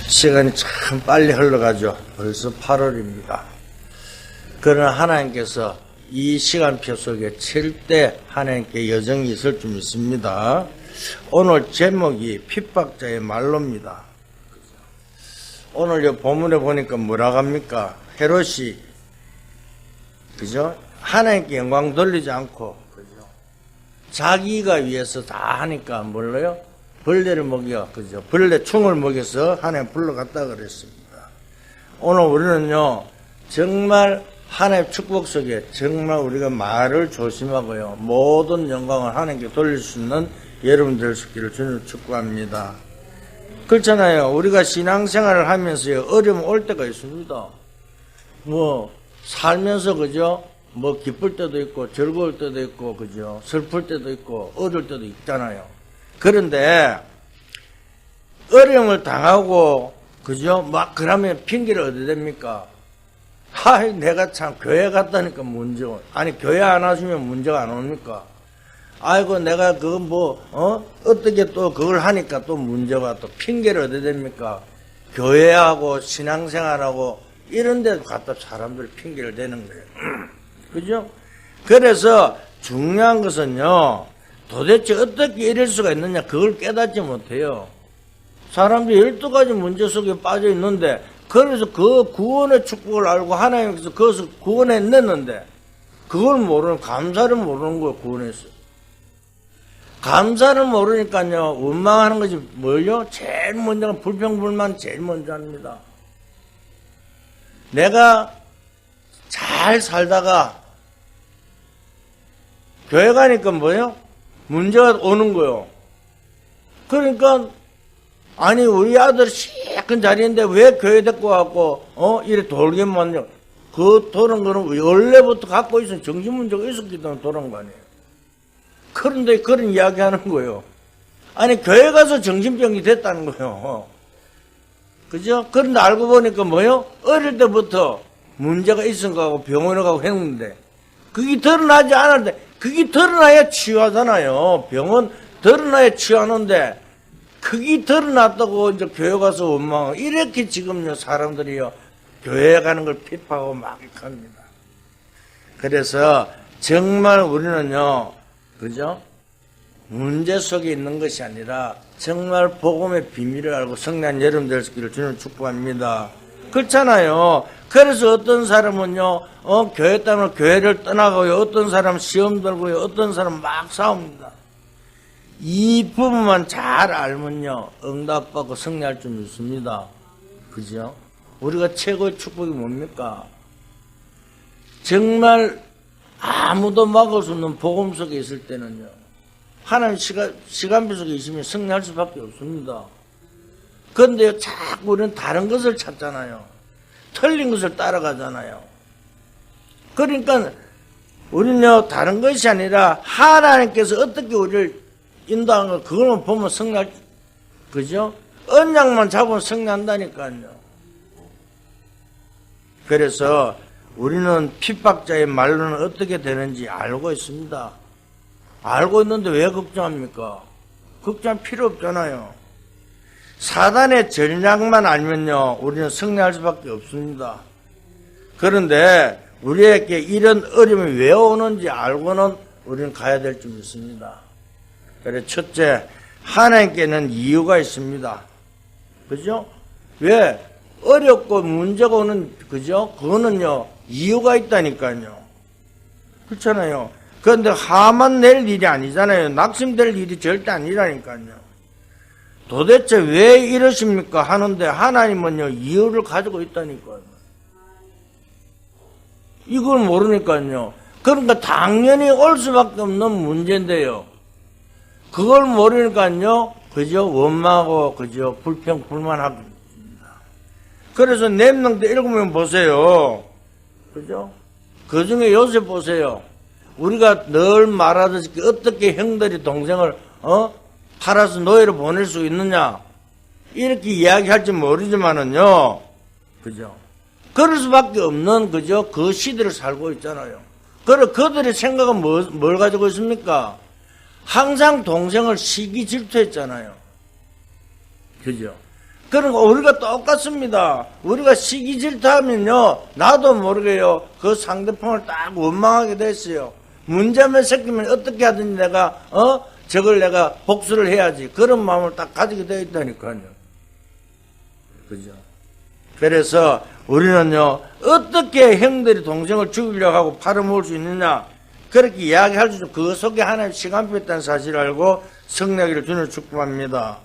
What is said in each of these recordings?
시간이 참 빨리 흘러가죠. 벌써 8월입니다. 그러나 하나님께서 이 시간표 속에 절대 하나님께 여정이 있을 줄 믿습니다. 오늘 제목이 핍박자의 말로입니다. 오늘 본문에 보니까 뭐라고 합니까? 헤롯이 그죠? 하나님께 영광 돌리지 않고 그죠? 자기가 위해서 다 하니까 몰라요? 벌레를 먹여 그죠? 벌레 충을 먹여서 하나님 불러갔다 그랬습니다. 오늘 우리는요 정말 하나님의 축복 속에 정말 우리가 말을 조심하고요 모든 영광을 하나님께 돌릴 수 있는 여러분들 되시기를 주님 축복합니다. 그렇잖아요. 우리가 신앙생활을 하면서요 어려움 올 때가 있습니다. 뭐 살면서 그죠? 뭐 기쁠 때도 있고 즐거울 때도 있고 그죠? 슬플 때도 있고 어려울 때도 있잖아요. 그런데 어려움을 당하고 그죠? 막 그러면 핑계를 어디 됩니까? 하이 내가 참 교회 갔다니까 문제가 아니 교회 안 하시면 문제가 안 옵니까? 아이고 내가 그거 뭐 어떻게 또 그걸 하니까 또 문제가 또 핑계를 어디 됩니까? 교회하고 신앙생활하고 이런 데도 갖다 사람들 핑계를 대는 거예요. 그죠? 그래서 중요한 것은요 도대체 어떻게 이럴 수가 있느냐 그걸 깨닫지 못해요. 사람들이 12가지 문제 속에 빠져 있는데 그래서 그 구원의 축복을 알고 하나님께서 그것을 구원해냈는데 그걸 모르는 감사를 모르는 거예요. 구원했어요. 감사를 모르니까요 원망하는 것이 뭐요? 제일 먼저가 불평불만 제일 먼저 합니다. 내가 잘 살다가 교회 가니까 뭐예요? 문제가 오는 거예요. 그러니까 아니 우리 아들 시큰 자리인데 왜 교회 데리고 와갖고 이래 돌게만 요 그 도는 거는 원래부터 갖고 있으면 정신문제가 있었기 때문에 도는 거 아니에요. 그런데 그런 이야기 하는 거예요. 아니 교회 가서 정신병이 됐다는 거예요. 그죠? 그런데 알고 보니까 뭐예요? 어릴 때부터 문제가 있은 거하고 병원에 가고 했는데 그게 드러나지 않았는데 그게 드러나야 치유하잖아요. 병원 드러나야 치유하는데 그게 드러났다고 이제 교회 가서 원망하고 이렇게 지금요 사람들이요 교회 가는 걸 핍박하고 막 합니다. 그래서 정말 우리는요 그죠? 문제 속에 있는 것이 아니라 정말 복음의 비밀을 알고 성난 여러분들 되시기를 주님 축복합니다. 그렇잖아요. 그래서 어떤 사람은요 교회 때문에 교회를 떠나고요 어떤 사람은 시험 들고요 어떤 사람은 막 싸웁니다. 이 부분만 잘 알면요 응답받고 승리할 줄 믿습니다. 그죠? 우리가 최고의 축복이 뭡니까? 정말 아무도 막을 수 없는 복음 속에 있을 때는요 하나님 시간표 속에 있으면 승리할 수밖에 없습니다. 그런데요 자꾸 우리는 다른 것을 찾잖아요. 틀린 것을 따라가잖아요. 그러니까 우리는요 다른 것이 아니라 하나님께서 어떻게 우리를 인도하는 거 그것만 보면 승리할 그죠? 언약만 잡으면 승리한다니까요. 그래서 우리는 핍박자의 말로는 어떻게 되는지 알고 있습니다. 알고 있는데 왜 걱정합니까? 걱정할 필요 없잖아요. 사단의 전략만 알면요 우리는 승리할 수밖에 없습니다. 그런데 우리에게 이런 어려움이 왜 오는지 알고는 우리는 가야 될 줄 믿습니다. 그래 첫째 하나님께는 이유가 있습니다. 그죠? 왜 어렵고 문제가 오는 그죠? 그거는요 이유가 있다니까요. 그렇잖아요. 그런데 화만 낼 일이 아니잖아요. 낙심될 일이 절대 아니라니까요. 도대체 왜 이러십니까 하는데 하나님은요 이유를 가지고 있다니까요. 이걸 모르니까요. 그러니까 당연히 올 수밖에 없는 문제인데요. 그걸 모르니까요 그저 원망하고 그저 불평 불만하고 있습니다. 그래서 렘넌트 읽으면 보세요. 그죠? 그 중에 요새 보세요. 우리가 늘 말하듯이 어떻게 형들이 동생을 팔아서 노예로 보낼 수 있느냐 이렇게 이야기할지 모르지만은요 그죠? 그럴 수밖에 없는 그죠? 그 시대를 살고 있잖아요. 그래 그들의 생각은 뭘 가지고 있습니까? 항상 동생을 시기 질투했잖아요. 그죠? 그러니까 우리가 똑같습니다. 우리가 시기 질투하면요, 나도 모르게요, 그 상대방을 딱 원망하게 됐어요. 문제만 생기면 어떻게 하든지 내가, 저걸 내가 복수를 해야지. 그런 마음을 딱 가지게 되어 있다니까요. 그죠? 그래서 우리는요, 어떻게 형들이 동생을 죽이려고 하고 팔아먹을 수 있느냐, 그렇게 이야기할 수 있죠. 그 속에 하나님 시간표 있다는 사실을 알고 승리하기를 주님을 축복합니다.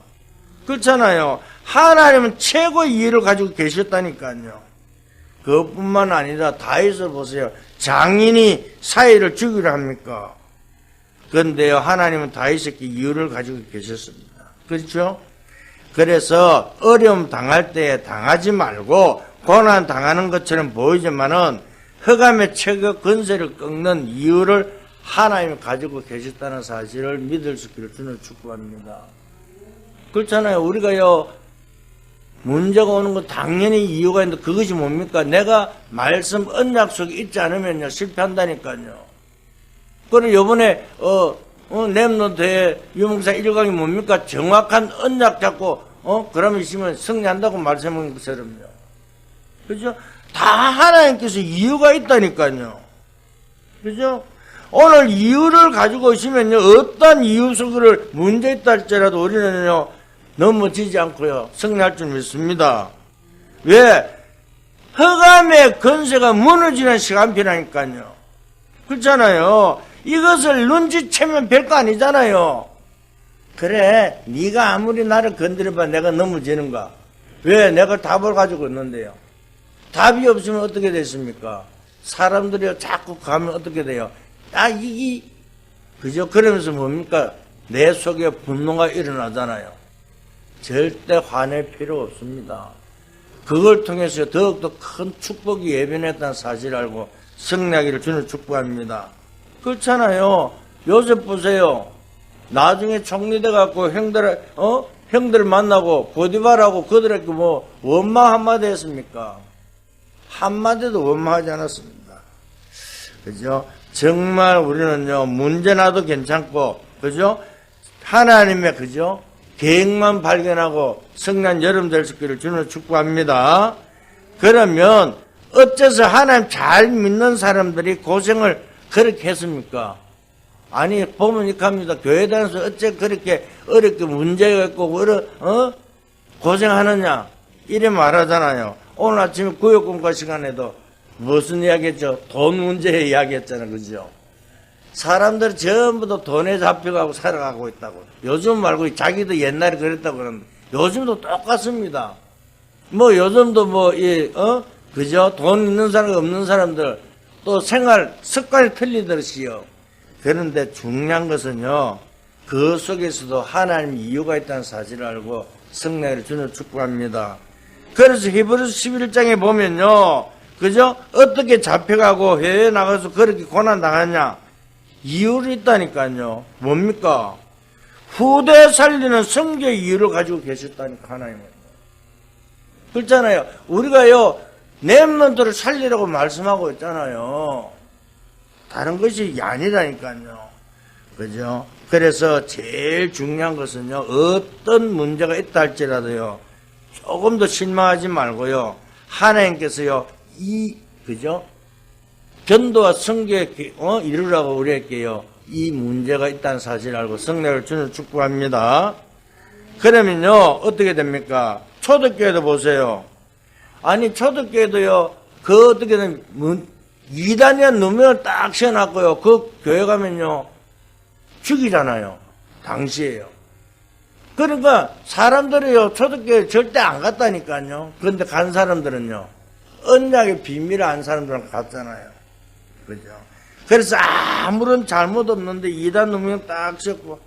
그렇잖아요. 하나님은 최고의 이해를 가지고 계셨다니까요. 그것뿐만 아니라 다윗을 보세요. 장인이 사이를 죽이려 합니까? 그런데요, 하나님은 다윗에게 이유를 가지고 계셨습니다. 그렇죠? 그래서 어려움 당할 때 당하지 말고 고난 당하는 것처럼 보이지만은 흑암의 최고 권세를 꺾는 이유를 하나님이 가지고 계셨다는 사실을 믿을 수 있기를 주님을 축복합니다. 그렇잖아요. 우리가요, 문제가 오는 건 당연히 이유가 있는데 그것이 뭡니까? 내가 말씀 언약 속에 있지 않으면요, 실패한다니까요. 그리고 요번에, 렘넌트의 유목사 1강이 뭡니까? 정확한 언약 잡고, 그러면 있으면 승리한다고 말씀한 것처럼요. 그죠? 다 하나님께서 이유가 있다니까요. 그죠? 오늘 이유를 가지고 오시면요, 어떤 이유 속을 문제 있다 할지라도 우리는요, 넘어지지 않고요, 승리할 줄 믿습니다. 왜? 흑암의 권세가 무너지는 시간표라니까요. 그렇잖아요. 이것을 눈치채면 별거 아니잖아요. 그래, 네가 아무리 나를 건드려봐 내가 넘어지는가? 왜? 내가 답을 가지고 있는데요. 답이 없으면 어떻게 됐습니까? 사람들이 자꾸 가면 어떻게 돼요? 그죠? 그러면서 뭡니까? 내 속에 분노가 일어나잖아요. 절대 화낼 필요 없습니다. 그걸 통해서 더욱더 큰 축복이 예변했다는 사실을 알고 승리하기를 주님 축복합니다. 그렇잖아요. 요셉 보세요. 나중에 총리돼갖고 형들 만나고 보디발하고 그들에게 원망 한마디 했습니까? 한마디도 원망하지 않았습니다. 그죠? 정말 우리는요, 문제 나도 괜찮고, 그죠? 하나님의, 그죠? 계획만 발견하고 승리한 여러분 될 수 있기를 주님을 축복합니다. 그러면 어째서 하나님 잘 믿는 사람들이 고생을 그렇게 했습니까? 아니, 보면 이렇게 합니다. 교회 다녀서 어째 그렇게 어렵게 문제가 있고, 고생하느냐? 이래 말하잖아요. 오늘 아침에 구역공과 시간에도 무슨 이야기 했죠? 돈 문제 이야기 했잖아요. 그죠? 사람들이 전부 다 돈에 잡혀가고 살아가고 있다고. 요즘 말고 자기도 옛날에 그랬다고 그러는데 요즘도 똑같습니다. 요즘도 그죠? 돈 있는 사람, 없는 사람들 또 생활 습관이 틀리듯이요. 그런데 중요한 것은요, 그 속에서도 하나님 이유가 있다는 사실을 알고 승리를 주는 축복합니다. 그래서 히브리서 11장에 보면요, 그죠? 어떻게 잡혀가고 해외에 나가서 그렇게 고난 당하냐? 이유를 있다니까요. 뭡니까? 후대 살리는 성경의 이유를 가지고 계셨다니까, 하나님은. 그렇잖아요. 우리가요, 렘넌트를 살리라고 말씀하고 있잖아요. 다른 것이 아니라니까요. 그죠? 그래서 제일 중요한 것은요, 어떤 문제가 있다 할지라도요, 조금 더 실망하지 말고요, 하나님께서요, 그죠? 전도와 성교에 이루라고 우리에게요, 이 문제가 있다는 사실을 알고 성례를 주는 축복합니다. 그러면요, 어떻게 됩니까? 초대교회도 보세요. 아니, 초대교회도요, 어떻게든, 이단이란 누명을 딱 씌워놨고요, 그 교회 가면요, 죽이잖아요. 당시에요. 그러니까, 사람들이요, 초대교회 절대 안 갔다니까요. 그런데 간 사람들은요, 언약의 비밀을 안 사람들은 갔잖아요. 그죠? 그래서 아무런 잘못 없는데 이단 누명 딱 씌웠고,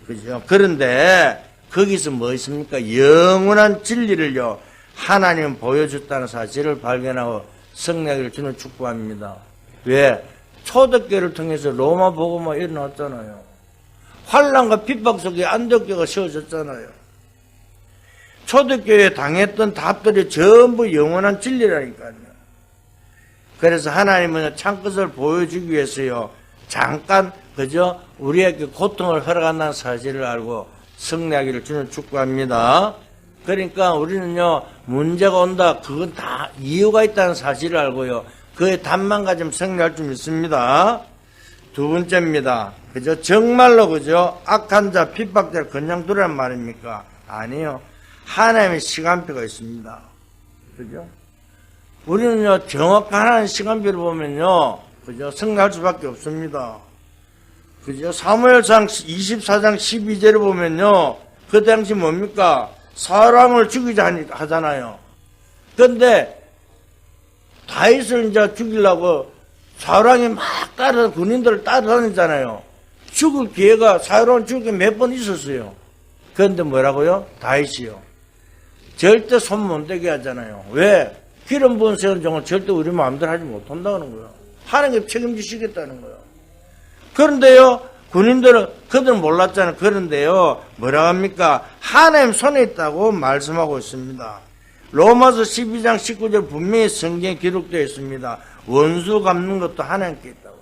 그죠? 그런데, 거기서 뭐 있습니까? 영원한 진리를요, 하나님은 보여줬다는 사실을 발견하고 승리하기를 주는 축복합니다. 왜? 초대교회를 통해서 로마 복음화 일어났잖아요. 환난과 핍박 속에 안독교가 세워졌잖아요. 초대교회에 당했던 답들이 전부 영원한 진리라니까요. 그래서 하나님은 창끝을 보여주기 위해서요, 잠깐 그저 우리에게 고통을 허락한다는 사실을 알고 승리하기를 주는 축복합니다. 그러니까 우리는요, 문제가 온다. 그건 다 이유가 있다는 사실을 알고요. 그의 답만 가지면 승리할 줄 믿습니다. 두 번째입니다. 그죠? 정말로, 그죠? 악한 자, 핍박자를 그냥 두란 말입니까? 아니요. 하나님의 시간표가 있습니다. 그죠? 우리는요, 정확한 하나님의 시간표를 보면요, 그죠? 승리할 수밖에 없습니다. 그죠? 사무엘상 24장 12절을 보면요, 그 당시 뭡니까? 사람을 죽이자 하잖아요. 그런데 다윗을 이제 죽이려고 사울왕이 막 군인들을 따라다니잖아요. 죽을 기회가 사울왕 죽을 게 몇 번 있었어요. 그런데 뭐라고요? 다윗이요. 절대 손 못 대게 하잖아요. 왜? 기름 부은 세운종을 절대 우리 마음대로 하지 못한다는 거예요. 하나님께 책임지시겠다는 거예요. 그런데요, 군인들은 그들은 몰랐잖아요. 그런데요, 뭐라고 합니까? 하나님 손에 있다고 말씀하고 있습니다. 로마서 12장 19절 분명히 성경에 기록되어 있습니다. 원수 갚는 것도 하나님께 있다고요.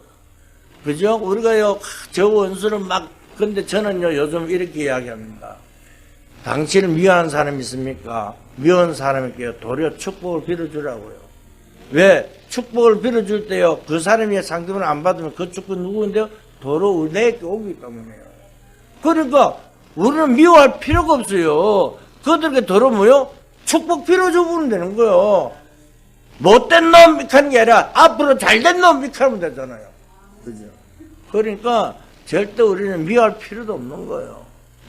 그죠? 우리가요, 저 원수는 막, 근데 저는요, 요즘 이렇게 이야기합니다. 당신을 미워하는 사람이 있습니까? 미워하는 사람에게 도리어 축복을 빌어주라고요. 왜? 축복을 빌어줄 때요, 그 사람이 상대방을 안 받으면 그 축복 누구인데요? 도로 내게 오기 때문에요. 그러니까 우리는 미워할 필요가 없어요. 그들에게 도로 뭐요? 축복 빌어주면 되는 거예요. 못된 놈 미카는 게 아니라 앞으로 잘된 놈 미카면 되잖아요. 그죠? 그러니까 절대 우리는 미워할 필요도 없는 거예요.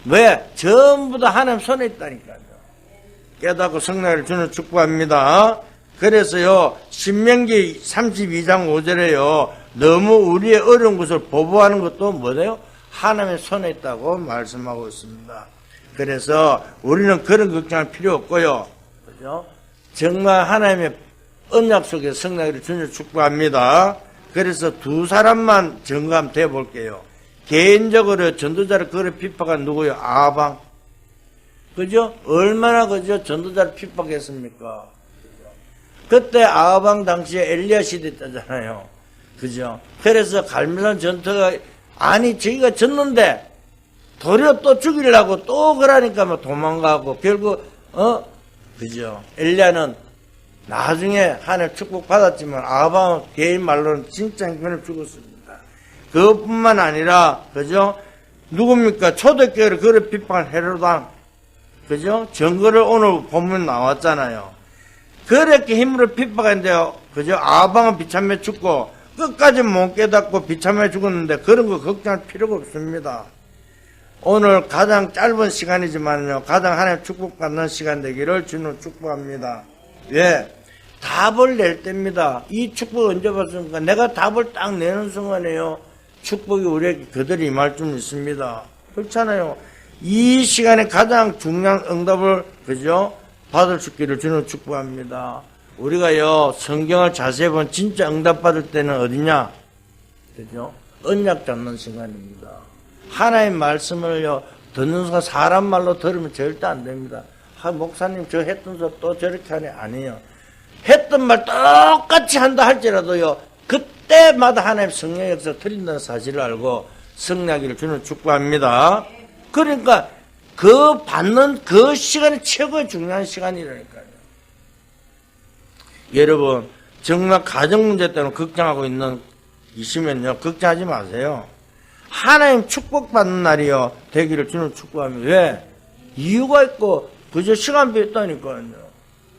왜? 전부 다 하나님 손에 있다니까요. 깨닫고 성령을 주는 축복합니다. 그래서요, 신명기 32장 5절에요, 너무 우리의 어려운 것을 보복하는 것도 뭐래요? 하나님의 손에 있다고 말씀하고 있습니다. 그래서 우리는 그런 걱정할 필요 없고요. 그죠? 정말 하나님의 언약 속에 성령을 주는 축복합니다. 그래서 두 사람만 점검해 볼게요. 개인적으로 전도자를 그래 핍박한 누구요? 아방. 그죠? 얼마나 그죠? 전도자를 핍박했습니까? 그때 아방 당시에 엘리야 시대 때잖아요. 그죠? 그래서 갈멜산 전투가, 아니, 저기가 졌는데, 도리어 또 죽이려고 또 그러니까 뭐 도망가고, 결국, 그죠? 엘리야는 나중에 하나님 축복 받았지만, 아방은 개인 말로는 진짜 형편을 죽었습니다. 그것뿐만 아니라, 그죠? 누굽니까? 초대교회를 그래 핍박한 헤로당. 그죠? 증거를 오늘 본문 나왔잖아요. 그렇게 힘으로 핍박했는데요. 그죠? 아방은 비참해 죽고 끝까지 못 깨닫고 비참해 죽었는데 그런 거 걱정할 필요가 없습니다. 오늘 가장 짧은 시간이지만요. 가장 하나님 축복받는 시간 되기를 주는 축복합니다. 왜? 답을 낼 때입니다. 이 축복 언제 받습니까? 내가 답을 딱 내는 순간에요. 축복이 우리에게 그대로 임할 줄 믿습니다. 그렇잖아요. 이 시간에 가장 중요한 응답을, 그죠? 받을 수 있기를 주는 축복합니다. 우리가요, 성경을 자세히 보면 진짜 응답받을 때는 어디냐? 그죠? 언약 잡는 시간입니다. 하나님 말씀을요, 듣는 순간 사람 말로 들으면 절대 안 됩니다. 목사님 저 했던 소리 또 저렇게 하네. 아니에요. 했던 말 똑같이 한다 할지라도요, 그때마다 하나님 성령 역사 틀린다는 사실을 알고 성령하기를 주는 축복합니다. 그러니까 그 받는 그 시간이 최고의 중요한 시간이라니까요. 여러분, 정말 가정 문제 때문에 걱정하고 있으면요, 걱정하지 마세요. 하나님 축복받는 날이요, 되기를 주는 축복합니다. 왜? 이유가 있고, 그저 시간표 있다니까요.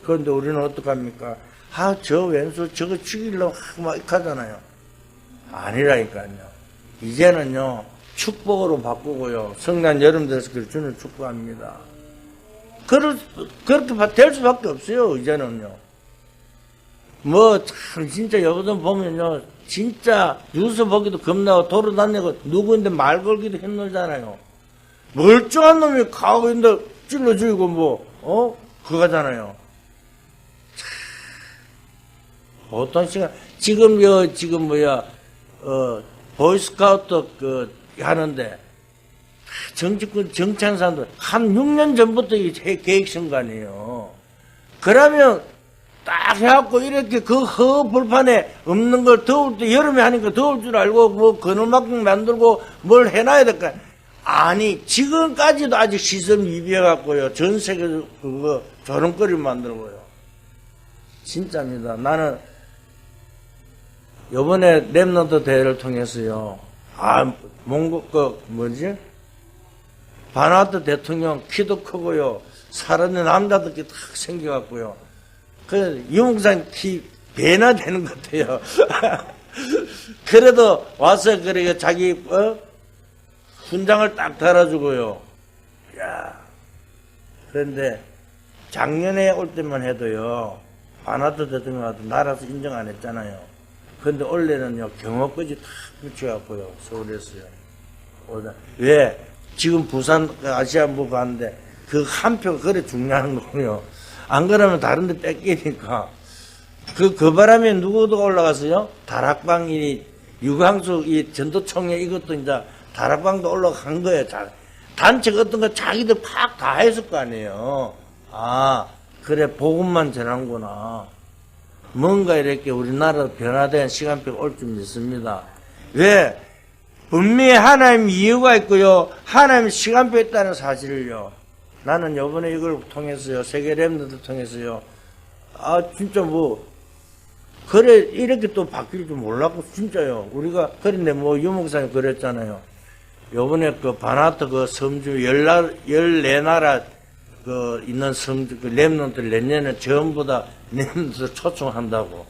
그런데 우리는 어떡합니까? 저 왼수 저거 죽이려고 막 하잖아요. 아니라니까요. 이제는요, 축복으로 바꾸고요, 성난 여름 돼서 주는 축복합니다. 그렇게 될 수밖에 없어요, 이제는요. 참, 진짜 여기서 보면요, 진짜 뉴스 보기도 겁나고 돌아다니고 누구인데 말 걸기도 힘들잖아요. 멀쩡한 놈이 가고 있는데 찔러 죽이고 그거잖아요. 어떤 시간, 보이스카우트 하는데, 정치권, 정치하는 사람들, 한 6년 전부터 계획신 거 아니에요. 그러면, 딱 해갖고, 이렇게 그 허벌판에 없는 걸 더울 때, 여름에 하니까 더울 줄 알고, 그늘막등 만들고, 뭘 해놔야 될까. 아니, 지금까지도 아직 시설 미비해갖고요. 전 세계에서 그거 조롱거리 만들고요. 진짜입니다. 나는 요번에 랩런트 대회를 통해서요. 바나트 대통령 키도 크고요. 사람의 남자들끼리 탁 생겨갖고요. 그, 유목사님 키 배나 되는 것 같아요. 그래도 와서 그래 자기, 훈장을 딱 달아주고요. 야, 그런데 작년에 올 때만 해도요. 바나트 대통령한테 나라에서 인정 안 했잖아요. 그런데 올해는요. 경호까지 탁 붙여갖고요. 서울에서요. 왜? 지금 부산 아시안부 가는데 그 한 표가 그래 중요한 거고요. 안 그러면 다른 데 뺏기니까. 그 바람에 누구도 올라가서요. 다락방이 유광수 이 전도총회 이것도 이제 다락방도 올라간 거예요. 단체가 어떤 거 자기들 팍 다 했을 거 아니에요. 아, 그래, 복음만 전하는구나. 뭔가 이렇게 우리나라 변화된 시간표가 올 줄 믿습니다. 왜? 분명히 하나님 이유가 있고요. 하나님 시간표 있다는 사실을요. 나는 요번에 이걸 통해서요. 세계 랩런트 통해서요. 진짜 그래, 이렇게 또 바뀔 줄 몰랐고, 진짜요. 우리가, 그런데 유목사님 그랬잖아요. 요번에 그 바나트 그 섬주 14나라 있는 섬주, 랩런트 내년에 전부 다 랩런트 초청한다고.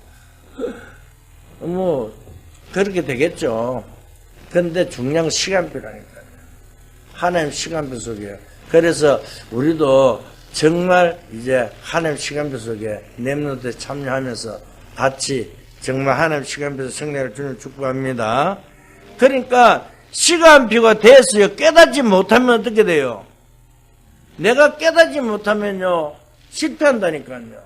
그렇게 되겠죠. 근데 중요한 건 시간표라니까요. 하나님 시간표 속에. 그래서 우리도 정말 이제 하나님 시간표 속에 랩런트에 참여하면서 같이 정말 하나님 시간표에서 승리를 주는 축복합니다. 그러니까 시간표가 됐어요. 깨닫지 못하면 어떻게 돼요? 내가 깨닫지 못하면요. 실패한다니까요.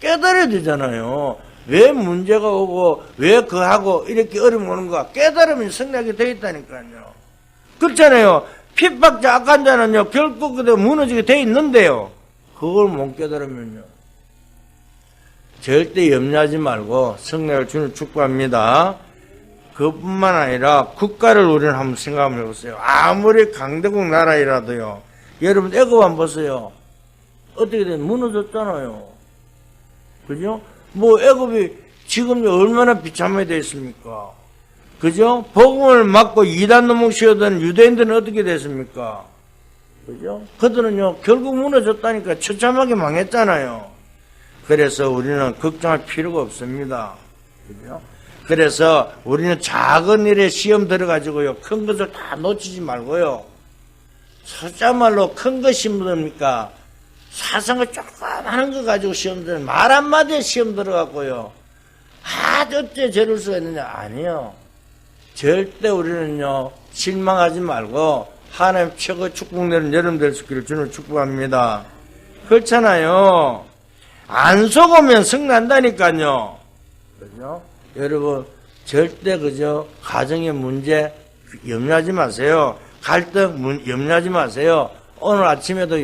깨달아야 되잖아요. 왜 문제가 오고 왜 그하고 이렇게 어려움이 오는가 깨달으면 승리하게 되어 있다니까요. 그렇잖아요. 핍박자 악한 자는요 결국 그대로 무너지게 되어 있는데요. 그걸 못 깨달으면요 절대 염려하지 말고 승리를 주는 축복합니다. 그뿐만 아니라 국가를 우리는 한번 생각해 보세요. 아무리 강대국 나라이라도요. 여러분 애굽 한번 보세요. 어떻게 된 무너졌잖아요. 그죠? 애굽이 지금 얼마나 비참하게 되어 있습니까? 그죠? 복음을 맞고 이단 놈을 씌우던 유대인들은 어떻게 됐습니까? 그죠? 그들은요, 결국 무너졌다니까 처참하게 망했잖아요. 그래서 우리는 걱정할 필요가 없습니다. 그죠? 그래서 우리는 작은 일에 시험 들어가지고요, 큰 것을 다 놓치지 말고요, 솔직말로 큰 것이 뭡니까? 사상을 조그마한 거 가지고 시험 들어, 말 한마디에 시험 들어갔고요. 어째 저럴 수가 있느냐? 아니요. 절대 우리는요, 실망하지 말고, 하나님 최고 축복내는 여름 될 수 있기를 주는 축복합니다. 그렇잖아요. 안 속으면 승리한다니까요. 그죠? 여러분, 절대 그죠? 가정의 문제 염려하지 마세요. 갈등 염려하지 마세요. 오늘 아침에도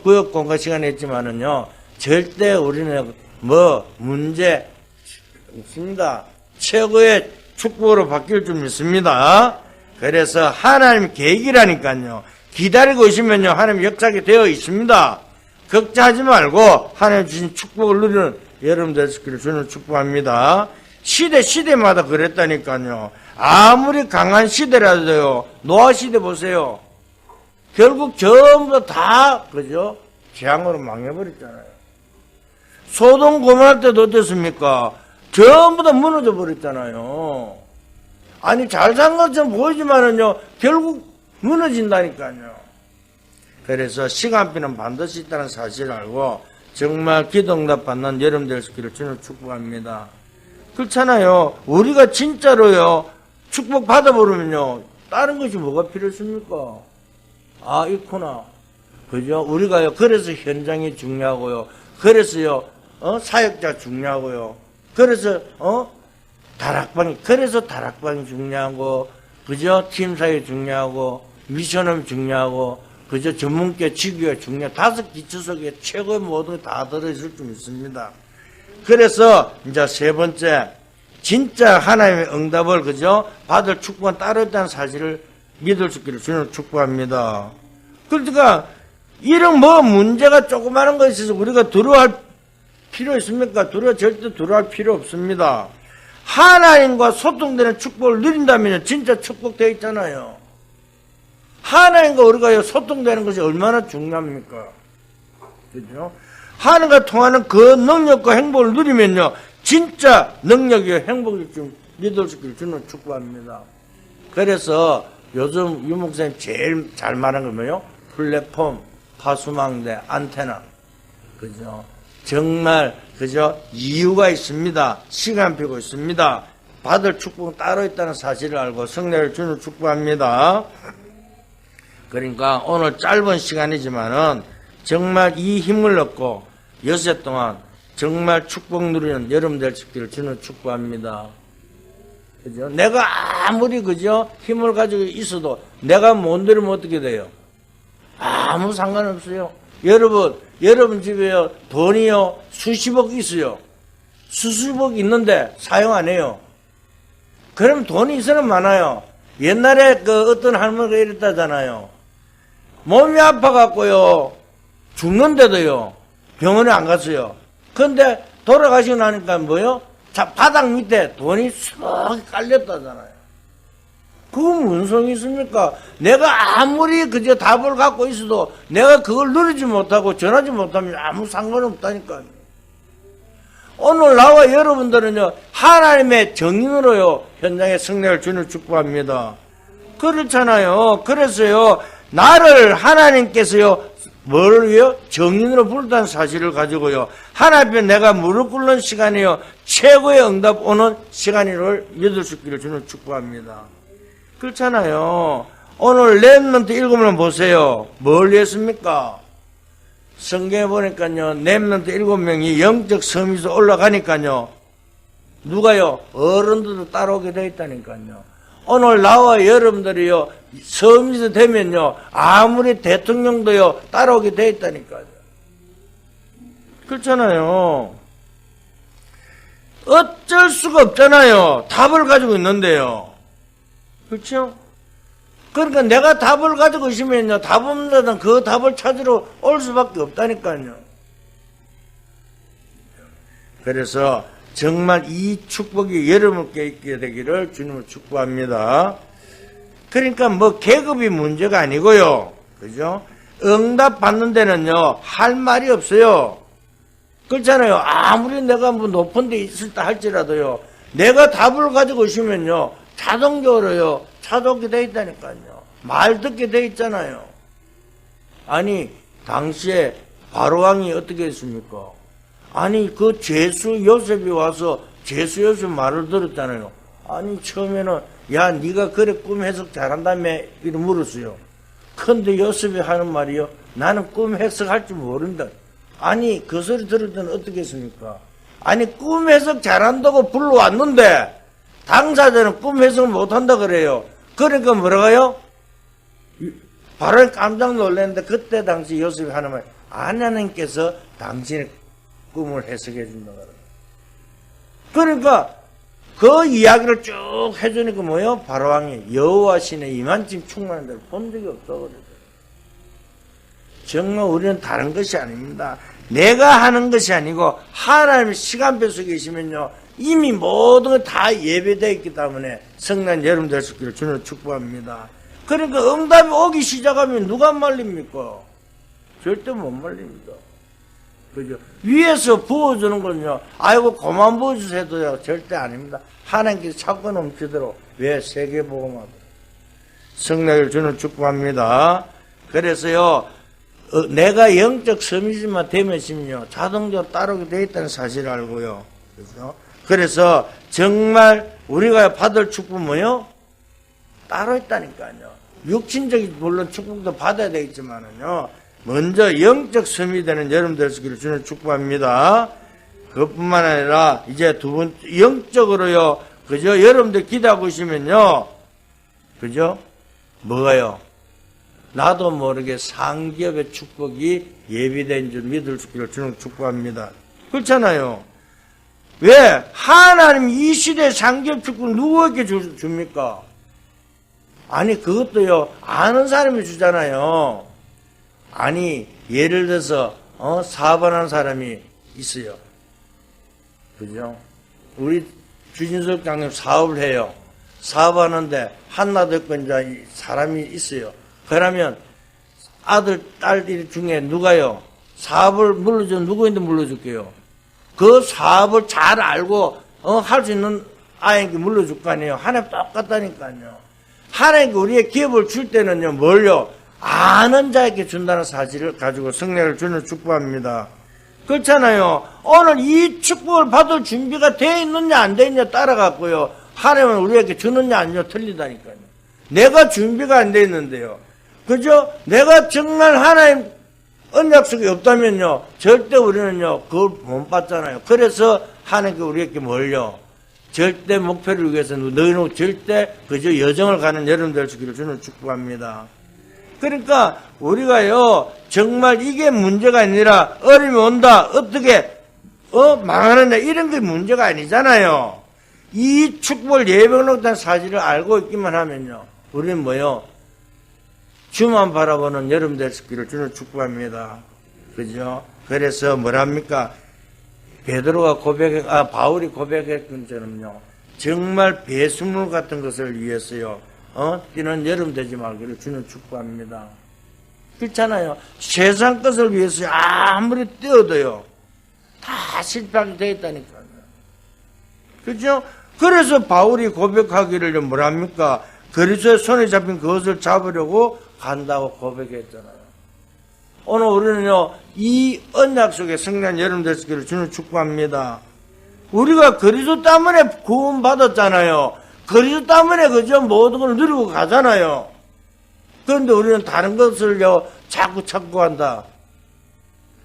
구역 공과 시간에 했지만은요, 절대 우리는 문제 없습니다. 최고의 축복으로 바뀔 줄 믿습니다. 그래서 하나님 계획이라니까요. 기다리고 있으면요, 하나님 역사하게 되어 있습니다. 걱정하지 말고 하나님 주신 축복을 누리는 여러분 되시기를 주는 축복합니다. 시대마다 그랬다니까요. 아무리 강한 시대라도요, 노아 시대 보세요. 결국 전부 다, 그죠? 재앙으로 망해버렸잖아요. 소돔 고모라 때도 어땠습니까? 전부 다 무너져 버렸잖아요. 아니, 잘 산 것처럼 보이지만은요, 결국 무너진다니까요. 그래서 시간표는 반드시 있다는 사실을 알고, 정말 기도응답 받는 여름 될 수 있기를 주는 축복합니다. 그렇잖아요. 우리가 진짜로요, 축복 받아버리면요, 다른 것이 뭐가 필요했습니까? 있구나. 그죠? 우리가요, 그래서 현장이 중요하고요. 그래서요, 사역자 중요하고요. 그래서, 다락방이 중요하고, 그죠? 팀사역이 중요하고, 미션업이 중요하고, 그죠? 전문계 직위가 중요하고, 5 기초 속에 최고의 모든 게 다 들어있을 줄 믿습니다. 그래서, 이제 3번째, 진짜 하나님의 응답을, 그죠? 받을 축복은 따로 있다는 사실을 믿을 수 있기를 주님을 축복합니다. 그러니까 이런 뭐 문제가 조그마한 것에 있어서 우리가 두려워할 필요 있습니까? 절대 두려워할 필요 없습니다. 하나님과 소통되는 축복을 누린다면 진짜 축복되어 있잖아요. 하나님과 우리가 소통되는 것이 얼마나 중요합니까? 그죠? 하나님과 통하는 그 능력과 행복을 누리면요, 진짜 능력이 행복이 좀 믿을 수 있기를 주는 축복합니다. 그래서 요즘 유 목사님 제일 잘 말한 건 뭐예요? 플랫폼, 파수망대, 안테나. 그죠? 정말, 그죠? 이유가 있습니다. 시간 비고 있습니다. 받을 축복은 따로 있다는 사실을 알고 성례를 주는 축복합니다. 그러니까 오늘 짧은 시간이지만은 정말 이 힘을 얻고 여세 동안 정말 축복 누리는 여러분 될 수 있기를 주는 축복합니다. 그죠? 내가 아무리 그죠? 힘을 가지고 있어도 내가 못 누리면 어떻게 돼요? 아무 상관없어요. 여러분 집에요, 돈이요, 수십억 있어요. 수십억 있는데 사용 안 해요. 그럼 돈이 있으면 많아요. 옛날에 그 어떤 할머니가 이랬다잖아요. 몸이 아파갖고요, 죽는데도요, 병원에 안 갔어요. 근데 돌아가시고 나니까 뭐요? 자, 바닥 밑에 돈이 수억이 깔렸다잖아요. 그건 무슨 소용이 있습니까? 내가 아무리 그저 답을 갖고 있어도 내가 그걸 누리지 못하고 전하지 못하면 아무 상관없다니까요. 오늘 나와 여러분들은요, 하나님의 정인으로요, 현장에 승리를 주는 축복합니다. 그렇잖아요. 그래서요, 나를 하나님께서요, 뭐를 위해? 정인으로 부르다는 사실을 가지고요, 하나님 앞에 내가 무릎 꿇는 시간이요, 최고의 응답 오는 시간을 믿을 수 있기를 주는 축복합니다. 그렇잖아요. 오늘 렘넌트 읽으면 보세요. 뭘 했습니까? 성경에 보니까요, 렘넌트 7명이 영적 섬에서 올라가니까요, 누가요? 어른들도 따라오게 되어 있다니까요. 오늘 나와 여러분들이요, 섬에서 되면요, 아무리 대통령도요, 따라오게 되어 있다니까요. 그렇잖아요. 어쩔 수가 없잖아요. 답을 가지고 있는데요. 그렇죠? 그러니까 내가 답을 가지고 있으면요, 답 없는 자는 그 답을 찾으러 올 수밖에 없다니까요. 그래서 정말 이 축복이 여러분께 있게 되기를 주님을 축복합니다. 그러니까 뭐 계급이 문제가 아니고요. 그죠? 응답 받는 데는요, 할 말이 없어요. 그렇잖아요. 아무리 내가 뭐 높은 데 있을 때 할지라도요, 내가 답을 가지고 있으면요, 자동적으로요, 찾아오게 돼 있다니까요. 말 듣게 돼 있잖아요. 아니, 당시에 바로왕이 어떻게 했습니까? 아니, 그 제수 요셉이 와서 제수 요셉 말을 들었잖아요. 아니, 처음에는, 야, 네가 그래 꿈 해석 잘한다며, 이렇게 물었어요. 근데 요셉이 하는 말이요, 나는 꿈 해석할 줄 모른다. 아니, 그 소리 들을 때는 어떻게 했습니까? 아니, 꿈 해석 잘한다고 불러왔는데, 당사자는 꿈 해석을 못한다 그래요. 그러니까 뭐라고요? 바로 깜짝 놀랐는데, 그때 당시 요셉이 하는 말, 하나님께서 당신의 꿈을 해석해 준다 그래요. 그러니까 그 이야기를 쭉 해주니까 뭐예요? 바로왕이 여호와 신의 이만큼 충만한 데를 본 적이 없다고 그래요. 정말 우리는 다른 것이 아닙니다. 내가 하는 것이 아니고 하나님의 시간표 속에 계시면요, 이미 모든 게 다 예배되어 있기 때문에 성난 여러분 될 수 있기를 주님을 축복합니다. 그러니까 응답이 오기 시작하면 누가 말립니까? 절대 못 말립니다. 그죠? 위에서 부어주는 건요, 아이고 그만 부어주세요도요, 절대 아닙니다. 하나님께서 차고 넘치도록. 왜? 세계복음하고 성례를 주는 축복합니다. 그래서요, 내가 영적 섬이지만 되면요, 자동적으로 따르게 되어 있다는 사실을 알고요. 그래서 정말 우리가 받을 축복은 뭐요? 따로 있다니까요. 육신적인 물론 축복도 받아야 되겠지만은요, 먼저 영적 섬이 되는 여러분 될 수 있기를 주는 축복합니다. 그것뿐만 아니라 이제 두 번째 영적으로요, 그죠? 여러분들 기도하고 있으면요, 그죠? 뭐가요? 나도 모르게 상기업의 축복이 예비된 줄 믿을 수 있기를 주는 축복합니다. 그렇잖아요. 왜? 하나님 이 시대의 상기업 축복을 누구에게 줍니까? 아니 그것도요 아는 사람이 주잖아요. 아니 예를 들어서 사업하는 사람이 있어요. 그죠? 우리 주진석 장님 사업을 해요. 사업하는데 한나도 있고 이제 사람이 있어요. 그러면 아들, 딸 중에 누가요? 사업을 물려줘, 누구인데 물려줄게요? 그 사업을 잘 알고, 할 수 있는 아이에게 물려줄 거 아니에요? 하나님 똑같다니까요. 하나님께 우리의 기업을 줄 때는요, 뭘요? 아는 자에게 준다는 사실을 가지고 성령을 주는 축복합니다. 그렇잖아요. 오늘 이 축복을 받을 준비가 돼 있느냐, 안 돼 있느냐 따라갔고요. 하나님은 우리에게 주느냐, 아니냐 틀리다니까요. 내가 준비가 안 돼 있는데요. 그죠? 내가 정말 하나님 언약속이 없다면요, 절대 우리는요, 그걸 못 받잖아요. 그래서 하나님께 우리에게 뭘요? 절대 목표를 위해서 너희는 절대 그저 여정을 가는 여러분 될 수 있기를 주는 축복합니다. 그러니까 우리가요, 정말 이게 문제가 아니라 어려움이 온다, 어떻게, 망하느냐, 이런 게 문제가 아니잖아요. 이 축복을 예배놓다는 사실을 알고 있기만 하면요, 우리는 뭐요? 주만 바라보는 여러분 될 수 있기를 주는 축복합니다. 그죠? 그래서 뭐랍니까? 바울이 고백했던 것처럼요, 정말 배수물 같은 것을 위해서요, 뛰는 여름 되지 말기를 주는 축복합니다. 그렇잖아요. 세상 것을 위해서 아무리 뛰어도요, 다 실패하게 되어 있다니까요. 그죠? 그래서 바울이 고백하기를 뭐랍니까? 그리스도의 손에 잡힌 그것을 잡으려고 간다고 고백했잖아요. 오늘 우리는요, 이 언약 속에 성령 여러분 되시기를 주는 축복합니다. 우리가 그리스도 때문에 구원받았잖아요. 그리스도 때문에 그저 모든 걸 누리고 가잖아요. 그런데 우리는 다른 것을요, 자꾸 찾고 한다.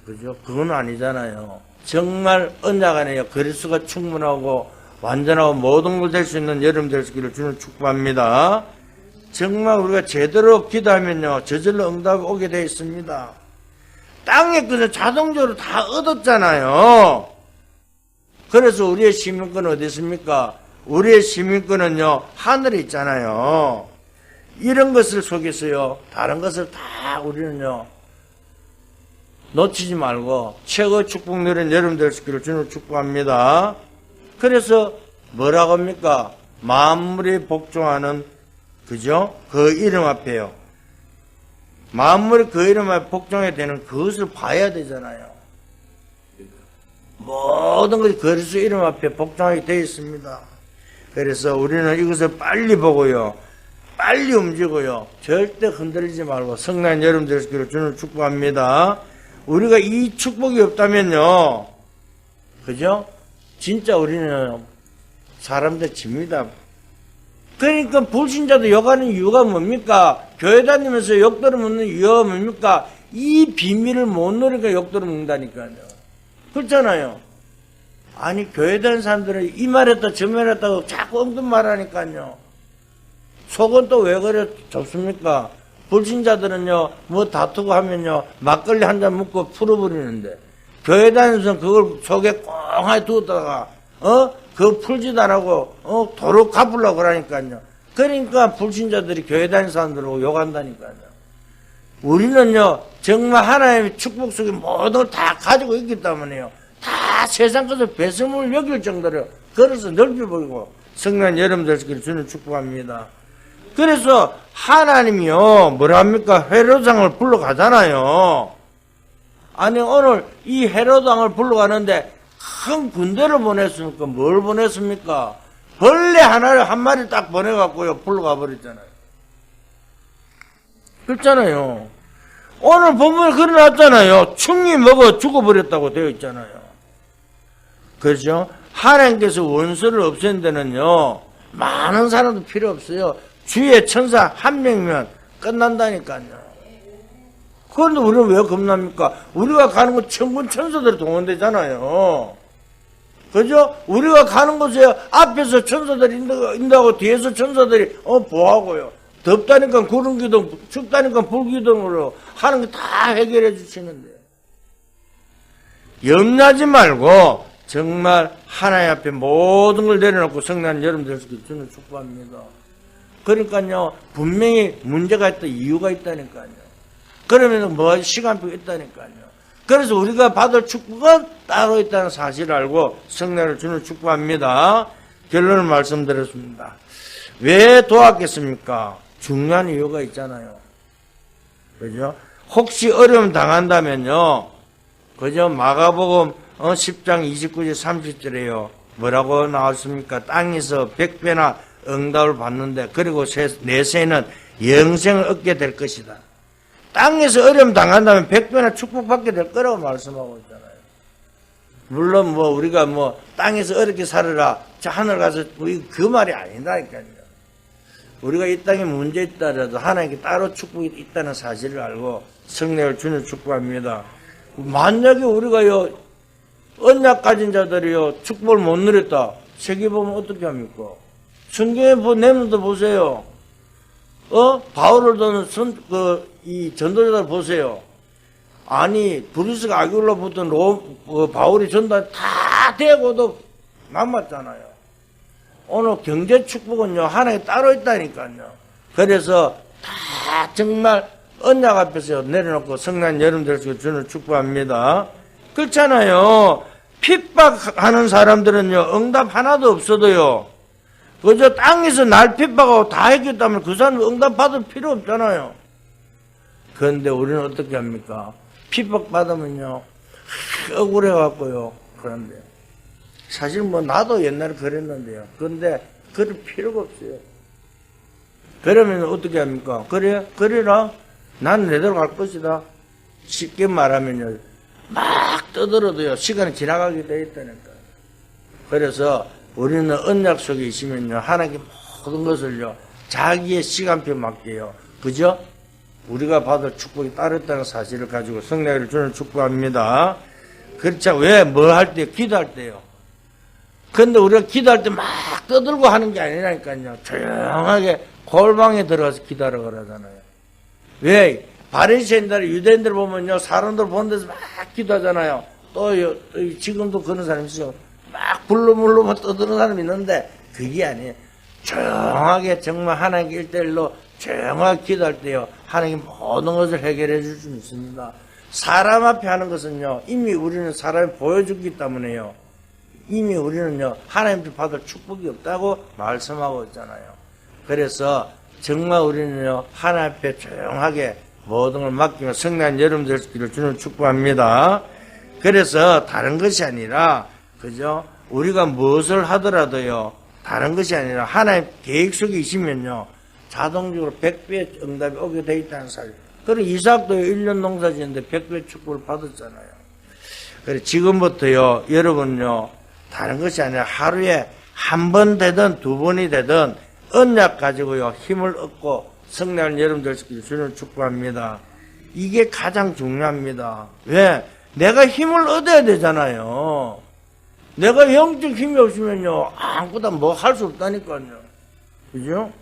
그죠? 그건 아니잖아요. 정말 언약 안에요, 그리스도가 충분하고 완전하고 모든 걸 될 수 있는 여러분 되시기를 주는 축복합니다. 정말 우리가 제대로 기도하면요, 저절로 응답이 오게 되어 있습니다. 땅의 것은 자동적으로 다 얻었잖아요. 그래서 우리의 시민권은 어디 있습니까? 우리의 시민권은요, 하늘에 있잖아요. 이런 것을 속에서요, 다른 것을 다 우리는요, 놓치지 말고 최고 축복 누린 여러분 될 수 있기를 주는 축복합니다. 그래서 뭐라고 합니까? 만물이 복종하는, 그죠? 그 이름 앞에요. 만물이 그 이름 앞에 복종해야 되는 그것을 봐야 되잖아요. 모든 것이 그리스도 이름 앞에 복종하게 되어 있습니다. 그래서 우리는 이것을 빨리 보고요, 빨리 움직여요. 절대 흔들리지 말고 성령 여러분 되시기를 주는 축복합니다. 우리가 이 축복이 없다면요, 그죠? 진짜 우리는 사람들 집니다. 그러니까 불신자도 욕하는 이유가 뭡니까? 교회 다니면서 욕들을 먹는 이유가 뭡니까? 이 비밀을 못 누리니까 욕들을 먹는다니까요. 그렇잖아요. 아니 교회 다니는 사람들은 이 말했다 저 말했다고 자꾸 엉뚱 말하니까요. 속은 또 왜 그래 좁습니까? 불신자들은요, 뭐 다투고 하면요, 막걸리 한 잔 먹고 풀어버리는데, 교회 다니면서 그걸 속에 꽁하게 두었다가, 그거 풀지도 안 하고, 도로 갚으려고 그러니까요. 그러니까 불신자들이 교회 다니는 사람들하고 욕한다니까요. 우리는요, 정말 하나님의 축복 속에 모든 걸 다 가지고 있기 때문에요. 다 세상 것을 배설물을 여길 정도로 걸어서 넓게 보이고, 성령 여러분들 주는 축복합니다. 그래서 하나님이요, 뭐라 합니까? 헤롯왕을 불러가잖아요. 아니, 오늘 이 헤롯왕을 불러가는데 큰 군대를 보냈습니까? 뭘 보냈습니까? 벌레 하나를 한 마리 딱 보내갖고요, 불러가 버렸잖아요. 그렇잖아요. 오늘 본문에 그려놨잖아요. 충이 먹어 죽어버렸다고 되어 있잖아요. 그렇죠? 하나님께서 원수를 없앤 데는요, 많은 사람도 필요 없어요. 주의 천사 한 명이면 끝난다니까요. 그런데 우리는 왜 겁납니까? 우리가 가는 곳 천군 천사들이 동원되잖아요. 그죠? 우리가 가는 곳에 앞에서 천사들이 인도하고 뒤에서 천사들이 보호하고요. 덥다니까 구름기둥, 춥다니까 불기둥으로 하는 게 다 해결해 주시는데. 염려하지 말고 정말 하나님 앞에 모든 걸 내려놓고 성난 여러분들 주는 축복합니다. 그러니까요, 분명히 문제가 있다, 이유가 있다니까요. 그러면 뭐 시간표가 있다니까요. 그래서 우리가 받을 축복은 따로 있다는 사실을 알고 성령을 주는 축복합니다. 결론을 말씀드렸습니다. 왜 도왔겠습니까? 중요한 이유가 있잖아요. 그죠? 혹시 어려움 당한다면요, 그죠? 마가복음 10장 29절 30절에요. 뭐라고 나왔습니까? 땅에서 100배나 응답을 받는데, 그리고 내세는 영생을 얻게 될 것이다. 땅에서 어려움 당한다면 100배나 축복받게 될 거라고 말씀하고 있잖아요. 물론 뭐 우리가 뭐 땅에서 어렵게 살아라, 저 하늘 가서 그 말이 아니다니까요. 우리가 이 땅에 문제 있다라도 하나님께 따로 축복이 있다는 사실을 알고 성령을 주는 축복합니다. 만약에 우리가요, 언약 가진 자들이요, 축복을 못 누렸다, 세계 보면 어떻게 합니까? 성경에 내면도 보세요. 바울을 도는 이 전도자들 보세요. 아니, 브리스가 아굴라 붙은 바울이 전도 다 되고도 남았잖아요. 오늘 경제 축복은요, 하나님 따로 있다니까요. 그래서 다 정말 언약 앞에서 내려놓고 성난 여러분들 주는 축복합니다. 그렇잖아요. 핍박하는 사람들은요, 응답 하나도 없어도요, 그저 땅에서 날 핍박하고 다 했겠다면 그 사람 응답 받을 필요 없잖아요. 그런데 우리는 어떻게 합니까? 핍박받으면요, 억울해갖고요. 그런데 사실 뭐 나도 옛날에 그랬는데요. 그런데 그럴 필요가 없어요. 그러면 어떻게 합니까? 그래라. 난 내대로 갈 것이다. 쉽게 말하면요, 막 떠들어도요, 시간이 지나가게 돼 있다니까. 그래서 우리는 언약 속에 있으면요, 하나님께 모든 것을요, 자기의 시간표 맞게요. 그죠? 우리가 받을 축복이 따르다는 사실을 가지고 성령을 주는 축복합니다. 그렇죠. 왜? 뭐 할 때? 기도할 때요. 근데 우리가 기도할 때 막 떠들고 하는 게 아니라니까요. 조용하게 골방에 들어가서 기도하라 그러잖아요. 왜? 바리새인들, 유대인들 보면요, 사람들 보는 데서 막 기도하잖아요. 또 지금도 그런 사람이 있어요. 막 불러물로 떠드는 사람이 있는데 그게 아니에요. 조용하게 정말 하나님께 1대1로 조용하게 기도할 때요, 하나님 모든 것을 해결해 줄 수 있습니다. 사람 앞에 하는 것은요, 이미 우리는 사람이 보여주기 때문에요, 이미 우리는요, 하나님께 받을 축복이 없다고 말씀하고 있잖아요. 그래서 정말 우리는요, 하나님 앞에 조용하게 모든 걸 맡기며 성난 여러분들끼리 주는 축복합니다. 그래서 다른 것이 아니라, 그죠? 우리가 무엇을 하더라도요, 다른 것이 아니라 하나님 계획 속에 있으면요, 자동적으로 100배 응답이 오게 돼 있다는 사실. 그리고 이삭도 1년 농사 지었는데 100배 축복을 받았잖아요. 그래, 지금부터요, 여러분요, 다른 것이 아니라 하루에 한 번 되든 두 번이 되든 언약 가지고요, 힘을 얻고 성령을 여러분들께 주는 축복합니다. 이게 가장 중요합니다. 왜? 내가 힘을 얻어야 되잖아요. 내가 영적 힘이 없으면요, 아무것도 뭐 할 수 없다니까요. 그죠?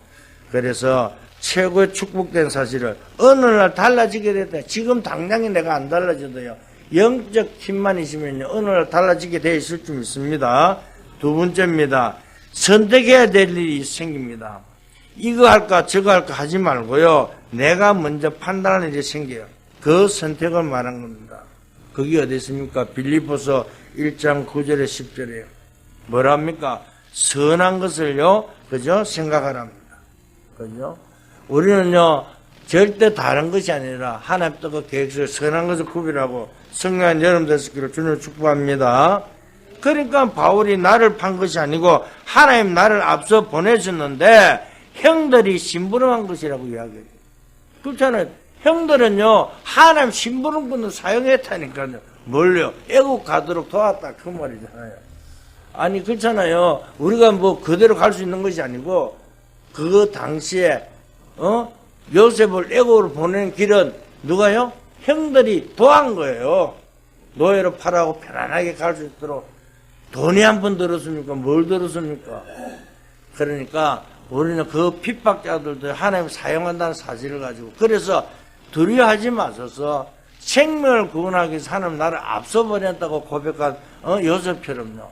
그래서 최고의 축복된 사실을 어느 날 달라지게 됐다. 지금 당장에 내가 안 달라져도요, 영적 힘만 있으면요, 어느 날 달라지게 돼 있을 줄 믿습니다. 두 번째입니다. 선택해야 될 일이 생깁니다. 이거 할까 저거 할까 하지 말고요, 내가 먼저 판단하는 일이 생겨요. 그 선택을 말한 겁니다. 그게 어디 있습니까? 빌립보서 1장 9절에 10절에요. 뭐랍니까? 선한 것을요, 그죠? 생각하랍니다. 그죠? 우리는요, 절대 다른 것이 아니라 하나님 뜻과 계획을 선한 것을 구별하고 성령한 여러분들께로 주님을 축복합니다. 그러니까 바울이 나를 판 것이 아니고 하나님 나를 앞서 보내셨는데 형들이 심부름한 것이라고 이야기해요. 그렇잖아요. 형들은요, 하나님 심부름꾼을 사용했다니까요. 뭘요? 애국 가도록 도왔다, 그 말이잖아요. 아니, 그렇잖아요. 우리가 뭐 그대로 갈 수 있는 것이 아니고, 그 당시에 요셉을 애국으로 보내는 길은 누가요? 형들이 도한 거예요. 노예로 팔아고 편안하게 갈 수 있도록. 돈이 한 번 들었습니까? 뭘 들었습니까? 그러니까 우리는 그 핍박자들도 하나님 사용한다는 사실을 가지고, 그래서 두려워하지 마셔서 생명을 구원하기 위해서 하나님 나를 앞서 버렸다고 고백한 요셉처럼요,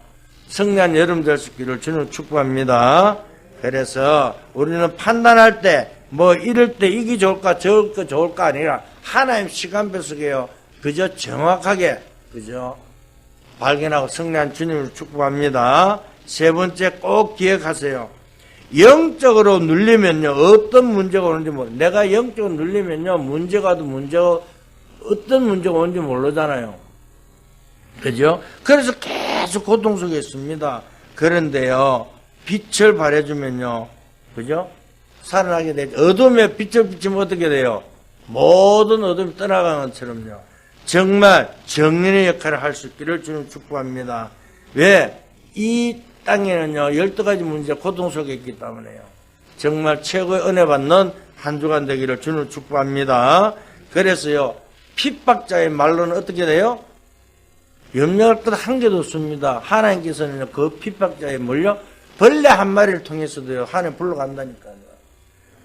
성령 여러분들 되시기를 주님 축복합니다. 그래서 우리는 판단할 때 뭐 이럴 때 이게 좋을까 저거 좋을까 아니라 하나님 시간 배속이에요. 그저 정확하게 그저 발견하고 승리한 주님을 축복합니다. 세 번째 꼭 기억하세요. 영적으로 눌리면요 어떤 문제가 오는지 모르. 내가 영적으로 눌리면요 문제가 어떤 문제가 오는지 모르잖아요. 그죠? 그래서 계속 고통 속에 있습니다. 그런데요 빛을 발해주면요, 그죠? 살아나게 되죠. 어둠에 빛을 비치면 어떻게 돼요? 모든 어둠이 떠나가는 것처럼요. 정말 정인의 역할을 할 수 있기를 주님 축복합니다. 왜? 이 땅에는요, 12가지 문제 고통 속에 있기 때문에요. 정말 최고의 은혜 받는 한 주간 되기를 주님 축복합니다. 그래서요, 핍박자의 말로는 어떻게 돼요? 염려할 것 한 개도 없습니다. 하나님께서는 그 핍박자에 몰려 벌레 한 마리를 통해서도요, 하나님 불러간다니까요.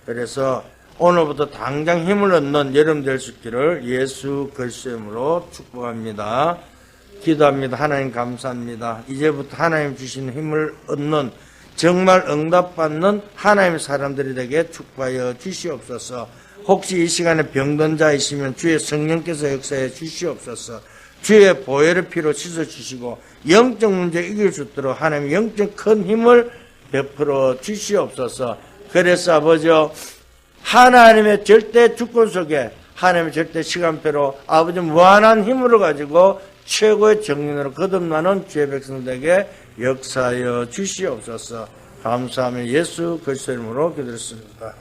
그래서 오늘부터 당장 힘을 얻는 여름 될 수 있기를 예수 그리스도의 이름으로 축복합니다. 기도합니다. 하나님 감사합니다. 이제부터 하나님 주시는 힘을 얻는 정말 응답받는 하나님의 사람들이 되게 축복하여 주시옵소서. 혹시 이 시간에 병든 자 있으면 주의 성령께서 역사해 주시옵소서. 주의 보혈의 피로 씻어주시고 영적 문제 이길 수 있도록 하나님 영적 큰 힘을 베풀어 주시옵소서. 그래서 아버지요, 하나님의 절대 주권 속에 하나님의 절대 시간표로 아버지 무한한 힘으로 가지고 최고의 정인으로 거듭나는 주의 백성들에게 역사하여 주시옵소서. 감사하며 예수 그리스도 이름으로 기도했습니다.